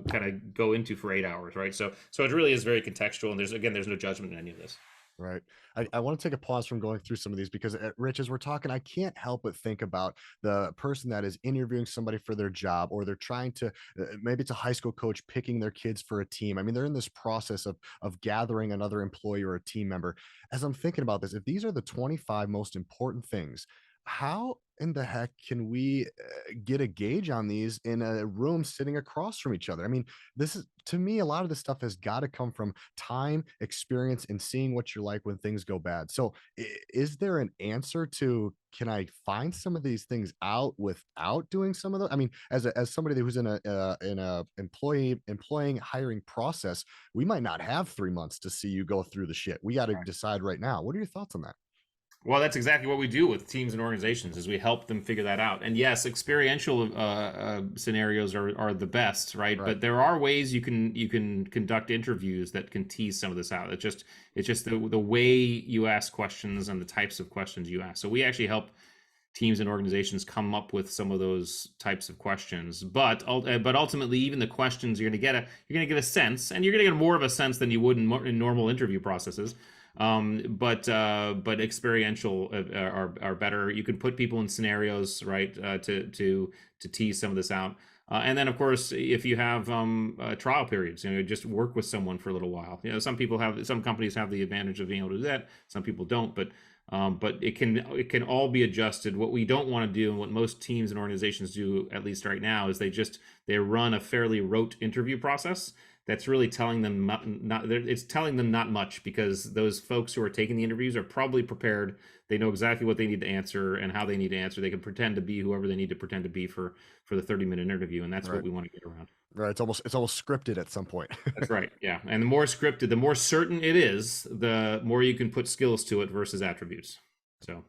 kind of go into for 8 hours, right? So it really is very contextual, and there's no judgment in any of this. Right. I want to take a pause from going through some of these because, Rich, as we're talking, I can't help but think about the person that is interviewing somebody for their job, or they're trying to, maybe it's a high school coach picking their kids for a team. I mean, they're in this process of gathering another employee or a team member. As I'm thinking about this, if these are the 25 most important things, how in the heck can we get a gauge on these in a room sitting across from each other? I mean, this is, to me, a lot of this stuff has got to come from time, experience, and seeing what you're like when things go bad. So, is there an answer to, can I find some of these things out without doing some of those? I mean, as somebody who's in a employing hiring process, we might not have 3 months to see you go through the shit. We got to decide right now. What are your thoughts on that? Well, that's exactly what we do with teams and organizations, is we help them figure that out. And yes, experiential scenarios are the best, right? Right. But there are ways you can conduct interviews that can tease some of this out. It's just the way you ask questions and the types of questions you ask. So we actually help teams and organizations come up with some of those types of questions. But ultimately, even the questions, you're gonna get a sense, and you're gonna get more of a sense than you would in normal interview processes. But experiential are better. You can put people in scenarios, right, to tease some of this out. And then, of course, if you have trial periods, just work with someone for a little while. Some companies have the advantage of being able to do that. Some people don't, but it can all be adjusted. What we don't want to do, and what most teams and organizations do, at least right now, is they run a fairly rote interview process that's really telling them it's telling them not much, because those folks who are taking the interviews are probably prepared. They know exactly what they need to answer and how they need to answer. They can pretend to be whoever they need to pretend to be for the 30-minute interview, and that's what Right. we want to get around. Right. It's almost scripted at some point. That's right. Yeah. And the more scripted, the more certain it is, the more you can put skills to it versus attributes. So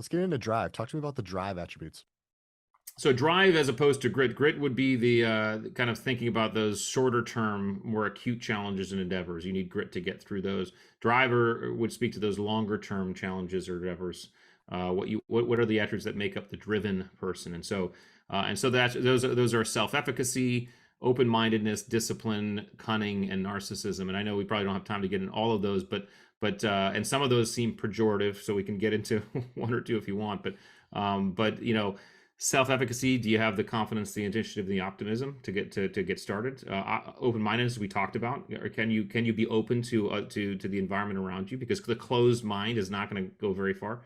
Let's get into drive. Talk to me about the drive attributes. So drive as opposed to grit. Grit would be the kind of thinking about those shorter term, more acute challenges and endeavors. You need grit to get through those. Driver would speak to those longer term challenges or endeavors. What are the attributes that make up the driven person? And so those are self efficacy, open mindedness, discipline, cunning, and narcissism. And I know we probably don't have time to get in all of those, but and some of those seem pejorative, so we can get into one or two if you want. But self-efficacy, do you have the confidence, the initiative, the optimism to get started? Open-mindedness, we talked about. Or can you be open to the environment around you? Because the closed mind is not going to go very far.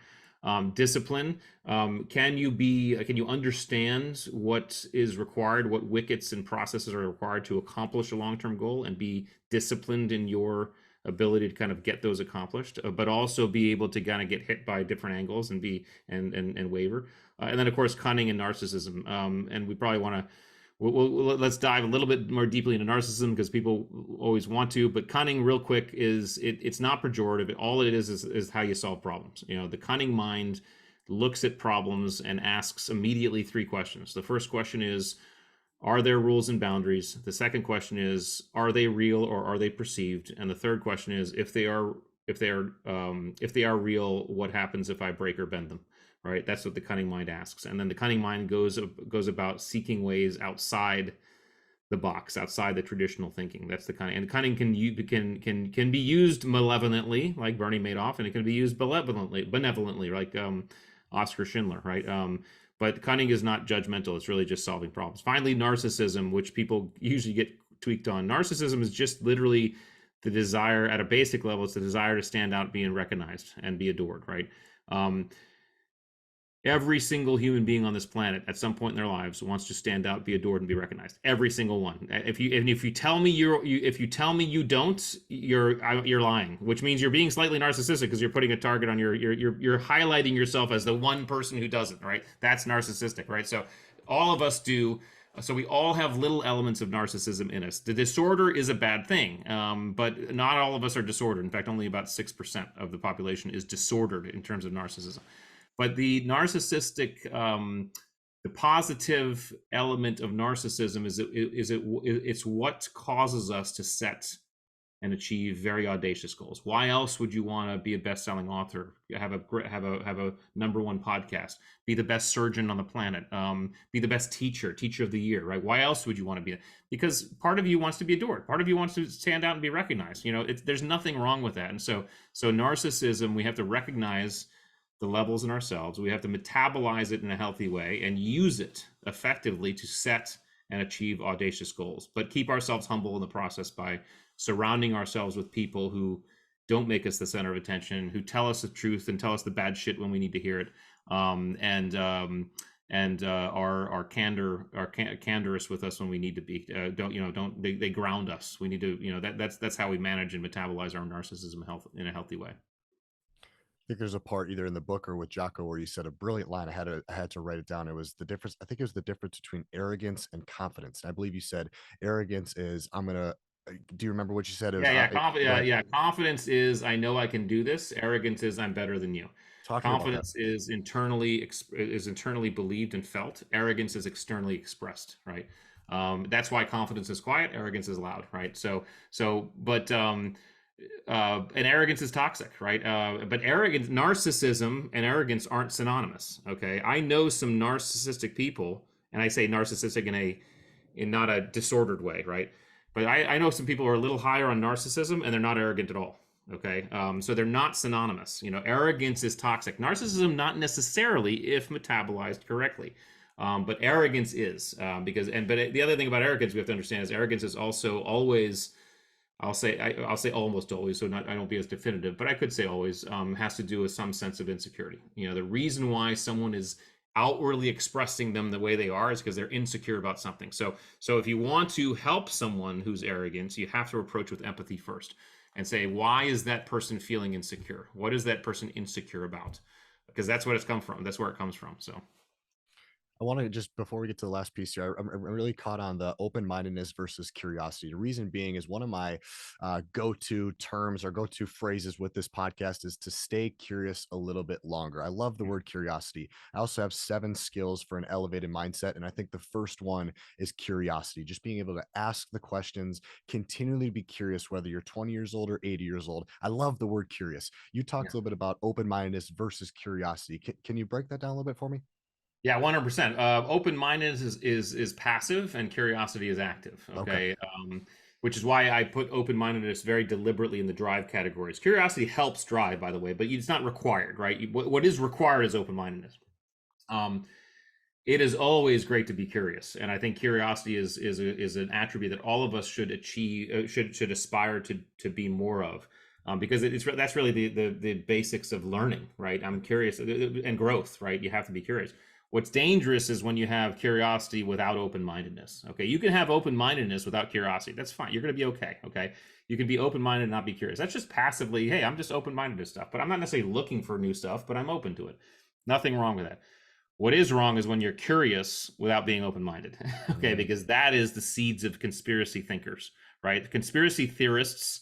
Discipline, can you understand what is required, what wickets and processes are required to accomplish a long-term goal, and be disciplined in your ability to kind of get those accomplished, but also be able to kind of get hit by different angles and waver. And then, of course, cunning and narcissism. And we probably want to, let's dive a little bit more deeply into narcissism, because people always want to. But cunning, real quick, it's not pejorative. All it is how you solve problems. The cunning mind looks at problems and asks immediately three questions. The first question is, are there rules and boundaries? The second question is, are they real or are they perceived? And the third question is, if they are if they are real, what happens if I break or bend them, right? That's what the cunning mind asks. And then the cunning mind goes about seeking ways outside the box, outside the traditional thinking. That's the cunning. And cunning can be used malevolently, like Bernie Madoff, and it can be used benevolently, like Oscar Schindler, right? But cunning is not judgmental. It's really just solving problems. Finally, narcissism, which people usually get tweaked on. Narcissism is just literally the desire, at a basic level, it's the desire to stand out, being recognized, and be adored, right? Every single human being on this planet at some point in their lives wants to stand out, be adored, and be recognized. Every single one. If you tell me you don't, you're lying, which means you're being slightly narcissistic, because you're putting a target on you're highlighting yourself as the one person who doesn't, right? That's narcissistic, right? So all of us do. So we all have little elements of narcissism in us. The disorder is a bad thing, but not all of us are disordered. In fact, only about 6% of the population is disordered in terms of narcissism. But the narcissistic, the positive element of narcissism it's what causes us to set and achieve very audacious goals. Why else would you want to be a best-selling author, have a #1 podcast, be the best surgeon on the planet, be the best teacher of the year, right? Why else would you want to be? Because part of you wants to be adored, part of you wants to stand out and be recognized. There's nothing wrong with that. And so narcissism, we have to recognize the levels in ourselves. We have to metabolize it in a healthy way and use it effectively to set and achieve audacious goals, but keep ourselves humble in the process by surrounding ourselves with people who don't make us the center of attention, who tell us the truth and tell us the bad shit when we need to hear it, and are candorous with us when we need to be. They ground us. We need to, that's how we manage and metabolize our narcissism in a healthy way. I think there's a part either in the book or with Jocko where you said a brilliant line. I had to write it down. It was the difference. I think it was the difference between arrogance and confidence. And I believe you said arrogance is do you remember what you said? It was, Confidence is, I know I can do this. Arrogance is, I'm better than you. Confidence is internally believed and felt. Arrogance is externally expressed, right? That's why confidence is quiet. Arrogance is loud, right? And arrogance is toxic, right? But narcissism and arrogance aren't synonymous. Okay, I know some narcissistic people, and I say narcissistic in not a disordered way, right? But I know some people who are a little higher on narcissism, and they're not arrogant at all. Okay, so they're not synonymous. Arrogance is toxic. Narcissism, not necessarily, if metabolized correctly. But arrogance is, but the other thing about arrogance we have to understand is arrogance is also always, I'll say almost always, so I don't be as definitive, but I could say always, has to do with some sense of insecurity. The reason why someone is outwardly expressing them the way they are is because they're insecure about something. So if you want to help someone who's arrogant, you have to approach with empathy first and say, why is that person feeling insecure? What is that person insecure about? Because that's what it's come from. That's where it comes from. So I want to just, before we get to the last piece here, I'm really caught on the open-mindedness versus curiosity. The reason being is one of my go-to terms or go-to phrases with this podcast is to stay curious a little bit longer. I love the word curiosity. I also have 7 skills for an elevated mindset. And I think the first one is curiosity, just being able to ask the questions, continually be curious, whether you're 20 years old or 80 years old. I love the word curious. You talked a little bit about open-mindedness versus curiosity. Can you break that down a little bit for me? Yeah, 100%. Open-mindedness is passive and curiosity is active. Okay. Which is why I put open-mindedness very deliberately in the drive categories. Curiosity helps drive, by the way, but it's not required, right? What is required is open-mindedness. It is always great to be curious, and I think curiosity is an attribute that all of us should achieve, should aspire to be more of. Because that's really the basics of learning, right? I'm curious, and growth, right? You have to be curious. What's dangerous is when you have curiosity without open-mindedness. Okay, you can have open-mindedness without curiosity. That's fine. You're going to be okay. Okay, you can be open-minded and not be curious. That's just passively, hey, I'm just open-minded to stuff, but I'm not necessarily looking for new stuff, but I'm open to it. Nothing wrong with that. What is wrong is when you're curious without being open-minded. Okay, because that is the seeds of conspiracy thinkers, right? Conspiracy theorists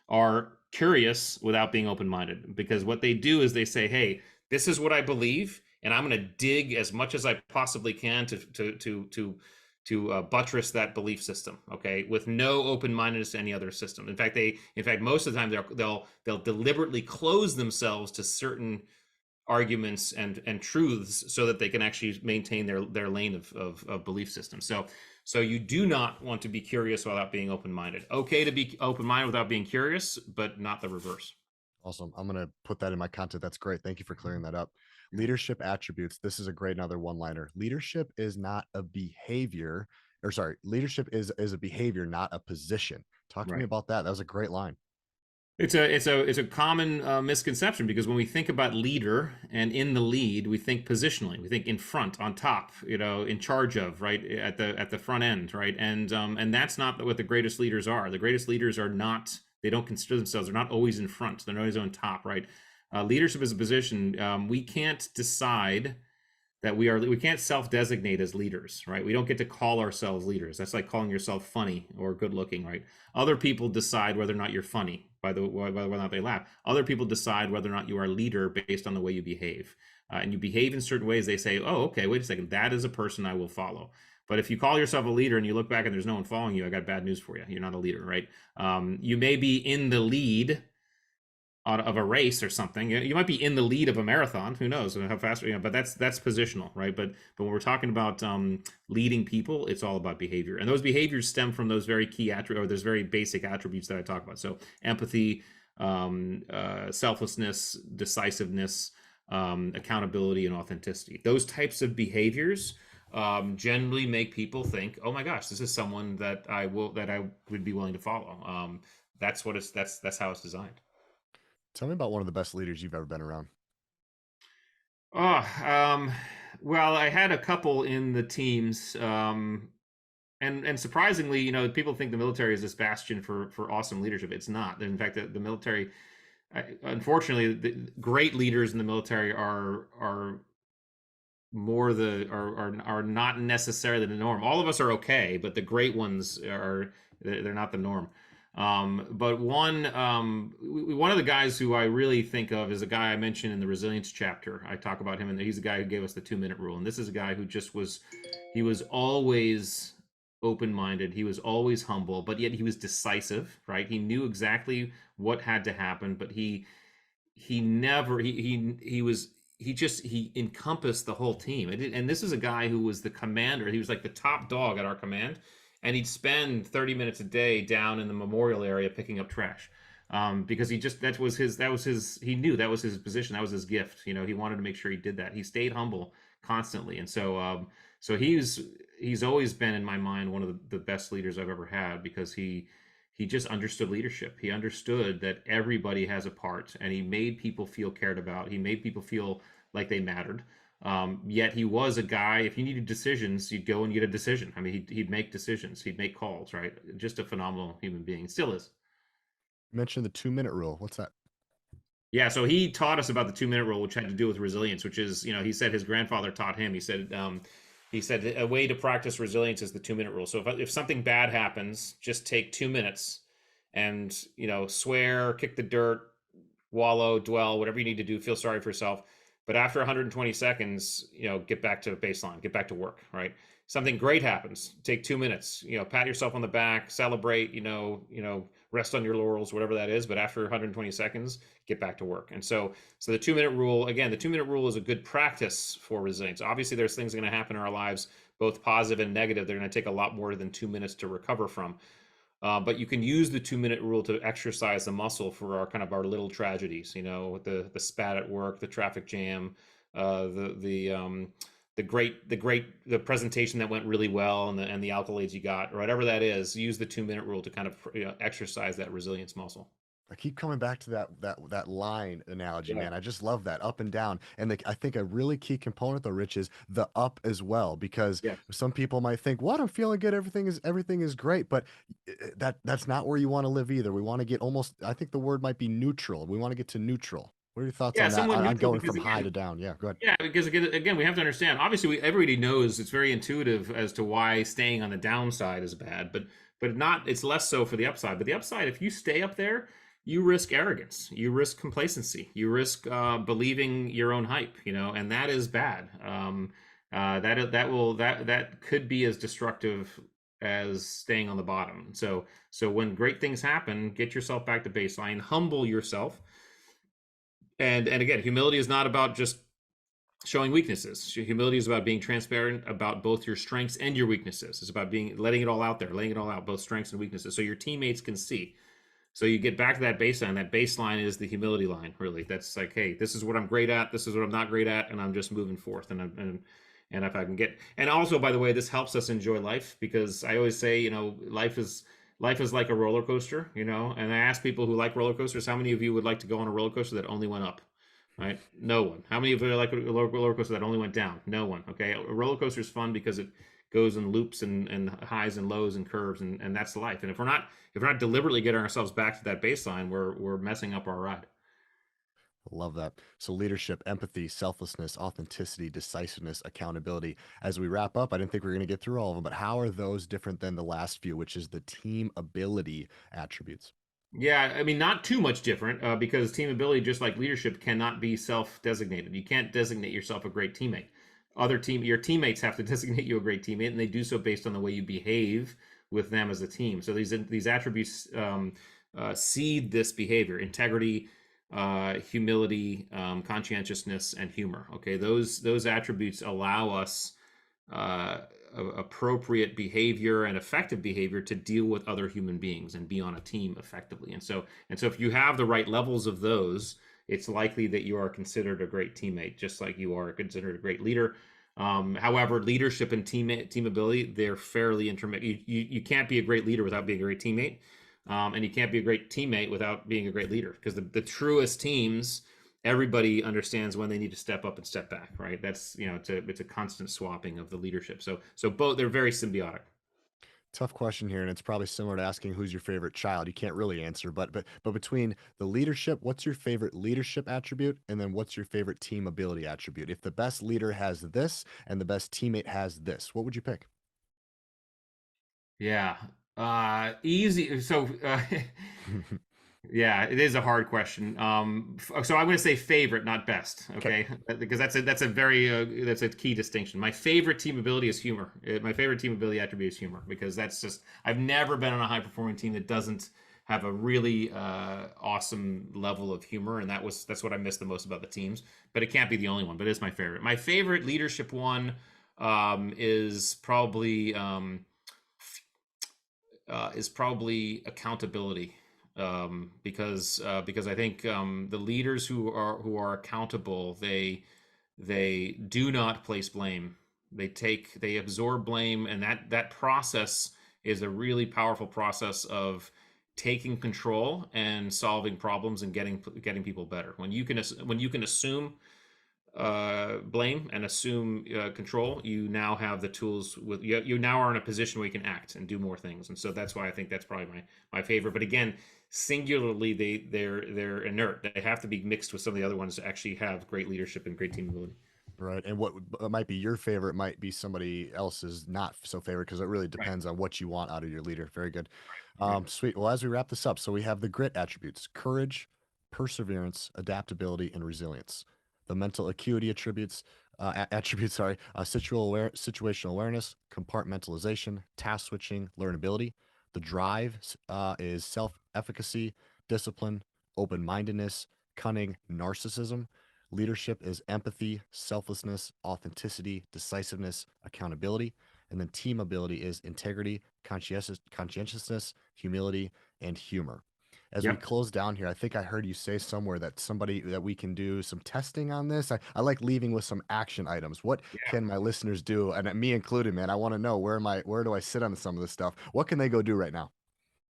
are curious without being open-minded, because what they do is they say, hey, this is what I believe, and I'm going to dig as much as I possibly can to buttress that belief system, okay, with no open-mindedness to any other system. In fact, most of the time they'll deliberately close themselves to certain arguments and truths so that they can actually maintain their lane of belief system. So you do not want to be curious without being open-minded. Okay to be open-minded without being curious, but not the reverse. Awesome. I'm going to put that in my content. That's great. Thank you for clearing that up. Leadership attributes. This is a great another one-liner. Leadership is not a behavior, or sorry, leadership is a behavior, not a position. Talk to me Right. about that. That was a great line. It's a common misconception, because when we think about leader and in the lead, we think positionally. We think in front, on top, in charge of, right, at the front end, right, and that's not what the greatest leaders are. The greatest leaders are not. They don't consider themselves. They're not always in front. They're not always on top, right. Leadership is a position. We can't decide that we can't self-designate as leaders, right? We don't get to call ourselves leaders. That's like calling yourself funny or good looking, right? Other people decide whether or not you're funny by whether or not they laugh. Other people decide whether or not you are a leader based on the way you behave. And you behave in certain ways, they say, oh, okay, wait a second, that is a person I will follow. But if you call yourself a leader and you look back and there's no one following you, I got bad news for you. You're not a leader, right? You may be in the lead of a race or something. You might be in the lead of a marathon. Who knows how fast? But that's positional, right? But when we're talking about leading people, it's all about behavior, and those behaviors stem from those very key attributes, or those very basic attributes that I talk about. So empathy, selflessness, decisiveness, accountability, and authenticity. Those types of behaviors generally make people think, "Oh my gosh, this is someone that I would be willing to follow." That's how it's designed. Tell me about one of the best leaders you've ever been around. Oh, well, I had a couple in the teams, and surprisingly, people think the military is this bastion for awesome leadership. It's not. In fact, the military, unfortunately, the great leaders in the military are more are not necessarily the norm. All of us are okay, but the great ones they're not the norm. But one of the guys who I really think of is a guy I mentioned in the resilience chapter. I talk about him, and he's the guy who gave us the 2-minute rule. And this is a guy who he was always open-minded. He was always humble, but yet he was decisive, right? He knew exactly what had to happen, but he never he encompassed the whole team. And this is a guy who was the commander. He was like the top dog at our command, and he'd spend 30 minutes a day down in the memorial area picking up trash, because he knew that was his position, that was his gift. He wanted to make sure he did that. He stayed humble constantly, and so he's always been in my mind one of the best leaders I've ever had, because he just understood leadership. He understood that everybody has a part, and he made people feel cared about. He made people feel like they mattered. Yet he was a guy, if you needed decisions, you'd go and get a decision. I mean, he'd make decisions. He'd make calls, right? Just a phenomenal human being. Still is. You mentioned the 2-minute rule. What's that? Yeah, so he taught us about the 2-minute rule, which had to do with resilience, which is, he said his grandfather taught him. He said a way to practice resilience is the 2-minute rule. So if something bad happens, just take 2 minutes and, swear, kick the dirt, wallow, dwell, whatever you need to do, feel sorry for yourself. But after 120 seconds, get back to baseline, get back to work, right? Something great happens, take 2 minutes, pat yourself on the back, celebrate, rest on your laurels, whatever that is. But after 120 seconds, get back to work. And so the 2-minute rule, again, the 2-minute rule is a good practice for resilience. Obviously, there's things going to happen in our lives, both positive and negative. They're going to take a lot more than 2 minutes to recover from. But you can use the 2-minute rule to exercise the muscle for our little tragedies, the spat at work, the traffic jam, the presentation that went really well, and the accolades you got, or whatever that is. Use the 2-minute rule to kind of exercise that resilience muscle. I keep coming back to that line analogy, Yeah. man. I just love that up and down. And I think a really key component though, Rich, is the up as well, because Yeah. some people might think, "What? I'm feeling good. Everything is great," but that's not where you want to live either. We want to get almost. I think the word might be neutral. We want to get to neutral. What are your thoughts Yeah, on that? somewhat On neutral, going because from high again, to down. Yeah, go ahead. yeah, because again, we have to understand. Obviously, everybody knows it's very intuitive as to why staying on the downside is bad, but not. It's less so for the upside. But the upside, if you stay up there, you risk arrogance, you risk complacency, you risk believing your own hype, and that is bad. That could be as destructive as staying on the bottom. So when great things happen, get yourself back to baseline, humble yourself. And again, humility is not about just showing weaknesses. Humility is about being transparent about both your strengths and your weaknesses. It's about being letting it all out there, laying it all out, both strengths and weaknesses, so your teammates can see. So you get back to that baseline. That baseline is the humility line, really. That's like, hey, this is what I'm great at. This is what I'm not great at, and I'm just moving forth. And if I can get, and also, by the way, this helps us enjoy life, because I always say, life is like a roller coaster, And I ask people who like roller coasters, how many of you would like to go on a roller coaster that only went up? Right? No one. How many of you like a roller coaster that only went down? No one. Okay, a roller coaster is fun because it goes in loops and highs and lows and curves, and that's life. And if we're not deliberately getting ourselves back to that baseline, we're messing up our ride. Love that. So, leadership, empathy, selflessness, authenticity, decisiveness, accountability. As we wrap up, I didn't think we were going to get through all of them, but how are those different than the last few, which is the team ability attributes? Yeah, I mean, not too much different, because team ability, just like leadership, cannot be self-designated. You can't designate yourself a great teammate. Your teammates have to designate you a great teammate, and they do so based on the way you behave with them as a team. So these attributes seed this behavior: integrity, humility, conscientiousness, and humor. Okay, those attributes allow us uh, appropriate behavior and effective behavior to deal with other human beings and be on a team effectively. And so if you have the right levels of those, it's likely that you are considered a great teammate, just like you are considered a great leader. However, leadership and team ability, they're fairly intermittent. You can't be a great leader without being a great teammate. And you can't be a great teammate without being a great leader, because the truest teams, everybody understands when they need to step up and step back, right? That's, it's a constant swapping of the leadership. So both, they're very symbiotic. Tough question here, and it's probably similar to asking who's your favorite child. You can't really answer, but between the leadership, what's your favorite leadership attribute, and then what's your favorite team ability attribute? If the best leader has this and the best teammate has this, what would you pick? Yeah. Easy. Yeah, it is a hard question. So I'm going to say favorite, not best. Okay. Okay, because that's a key distinction. My favorite team ability is humor. My favorite team ability attribute is humor, because that's just, I've never been on a high performing team that doesn't have a really awesome level of humor, and that's what I miss the most about the teams. But it can't be the only one. But it's my favorite. My favorite leadership one is probably accountability, because I think the leaders who are accountable, they do not place blame. They absorb blame, and that process is a really powerful process of taking control and solving problems and getting people better. When you can assume blame and assume control, you now have the tools. You now are in a position where you can act and do more things, and so that's why I think that's probably my favorite. But again, singularly, they're inert. They have to be mixed with some of the other ones to actually have great leadership and great team ability. Right. And what might be your favorite might be somebody else's not so favorite, because it really Right. depends on what you want out of your leader. Very good. Right. Sweet. Well, as we wrap this up, so we have the grit attributes: courage, perseverance, adaptability, and resilience. The mental acuity attributes, attributes, sorry, situational awareness, compartmentalization, task switching, learnability. The drive is self efficacy, discipline, open mindedness, cunning, narcissism. Leadership is empathy, selflessness, authenticity, decisiveness, accountability. And then team ability is integrity, conscientiousness, humility, and humor. As we Yep. close down here, I think I heard you say somewhere that somebody that we can do some testing on this. I like leaving with some action items. What Yeah. can my listeners do? And me included, man. I want to know where do I sit on some of this stuff? What can they go do right now?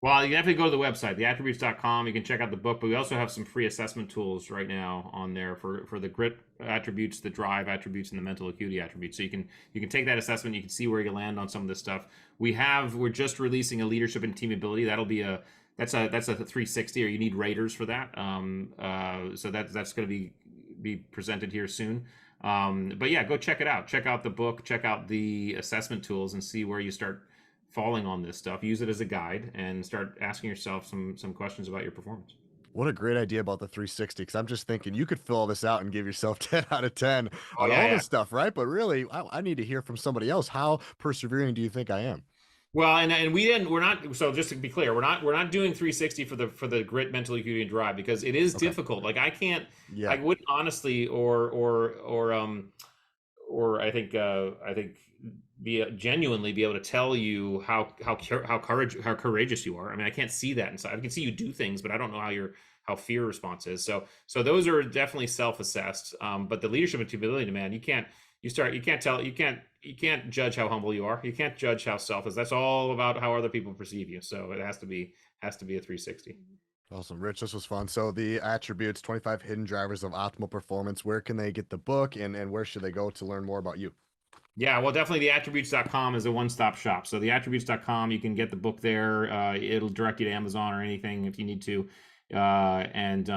Well, you definitely go to the website, theattributes.com. You can check out the book, but we also have some free assessment tools right now on there for the grit attributes, the drive attributes, and the mental acuity attributes. So you can take that assessment. You can see where you land on some of this stuff. We're just releasing a leadership and team ability. That's a 360, or you need raters for that. So that's going to be presented here soon. But yeah, go check it out. Check out the book. Check out the assessment tools and see where you start falling on this stuff. Use it as a guide and start asking yourself some questions about your performance. What a great idea about the 360, because I'm just thinking you could fill all this out and give yourself 10 out of 10 Oh on yeah, all yeah. this stuff, right? But really, I need to hear from somebody else. How persevering do you think I am? Well, and we didn't. We're not. So just to be clear, we're not doing 360 for the grit, mental acuity, and drive because it is Okay. difficult. Like I can't. I Yeah. wouldn't honestly, or I think be genuinely be able to tell you how courageous you are. I mean, I can't see that inside. I can see you do things, but I don't know how fear response is. So those are definitely self-assessed. But the leadership and ability, man, you can't judge how humble you are. You can't judge how selfless. That's all about how other people perceive you. So it has to be a 360. Awesome. Rich, this was fun. So the attributes, 25 hidden drivers of optimal performance. Where can they get the book, and where should they go to learn more about you? Yeah, well, definitely the attributes.com is a one-stop shop. So the attributes.com, you can get the book there. It'll direct you to Amazon or anything if you need to. And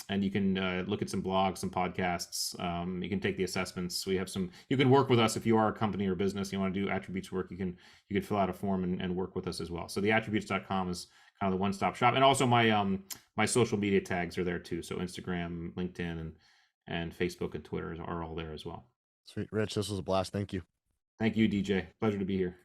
you can look at some blogs, some podcasts. You can take the assessments. We have some. You can work with us if you are a company or business. You want to do attributes work. You can fill out a form and work with us as well. So the attributes.com is kind of the one-stop shop. And also my social media tags are there too. So Instagram, LinkedIn, and Facebook and Twitter are all there as well. Sweet. Rich, this was a blast. Thank you. Thank you, DJ. Pleasure to be here.